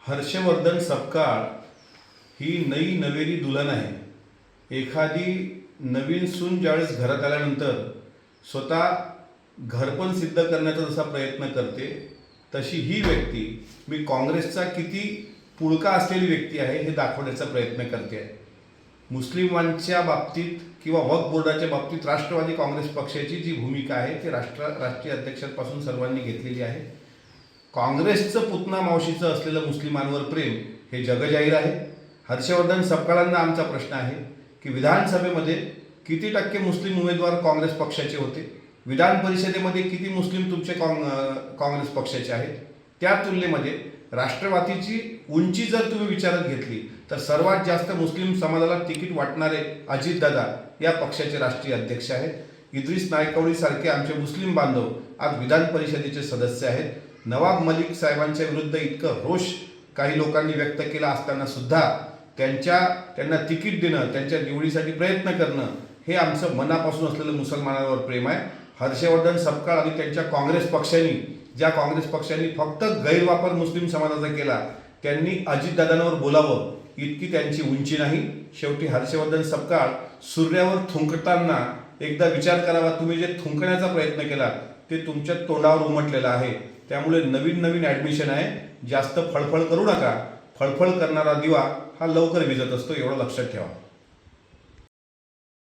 हर्षवर्धन सपकाळ ही नई नवेली दुल्हन आहे. एखादी नवीन सून ज्यावेळेस घरात आल्यानंतर स्वतः घरपण सिद्ध करण्याचा जसा प्रयत्न करते, तशी ही व्यक्ती मी काँग्रेसचा किती पुळका असलेली व्यक्ती आहे हे दाखवण्याचा प्रयत्न करते आहे. मुस्लिमांच्या बाबतीत किंवा वक्फ बोर्डाच्या बाबतीत राष्ट्रवादी काँग्रेस पक्षाची जी भूमिका आहे ती राष्ट्रीय अध्यक्षांपासून सर्वांनी घेतलेली आहे. काँग्रेसचं पुतना मावशीचं असलेलं मुस्लिमांवर प्रेम हे जगजाहीर आहे. हर्षवर्धन सपकाळांना आमचा प्रश्न आहे की विधानसभेमध्ये किती टक्के मुस्लिम उमेदवार काँग्रेस पक्षाचे होते, विधान परिषदेमध्ये किती मुस्लिम तुमचे काँग्रेस पक्षाचे आहेत, त्या तुलनेमध्ये राष्ट्रवादीची उंची जर तुम्ही विचारात घेतली तर सर्वात जास्त मुस्लिम समाजाला तिकीट वाटणारे अजितदादा या पक्षाचे राष्ट्रीय अध्यक्ष आहेत. इद्रिस नायकवडी सारखे आमचे मुस्लिम बांधव आज विधान परिषदेचे सदस्य आहेत. नवाब मलिक साहेबांच्या विरुद्ध इतकं रोष काही लोकांनी व्यक्त केला असताना सुद्धा त्यांना तिकीट देणं, त्यांच्या निवडीसाठी प्रयत्न करणं हे आमचं मनापासून असलेलं मुसलमानांवर प्रेम आहे. हर्षवर्धन सपकाळ आणि त्यांच्या काँग्रेस पक्षांनी फक्त गैरवापर मुस्लिम समाजाचा केला. त्यांनी अजितदादांवर बोलावं इतकी त्यांची उंची नाही. शेवटी हर्षवर्धन सपकाळ सूर्यावर थुंकताना एकदा विचार करावा, तुम्ही जे थुंकण्याचा प्रयत्न केला ते तुमच्या तोंडावर उमटलेलं आहे. त्यामुळे नवीन ॲडमिशन आहे, जास्त फळफळ करू नका. फळफळ करणारा दिवा हा लवकर विझत असतो, एवढं लक्षात ठेवा.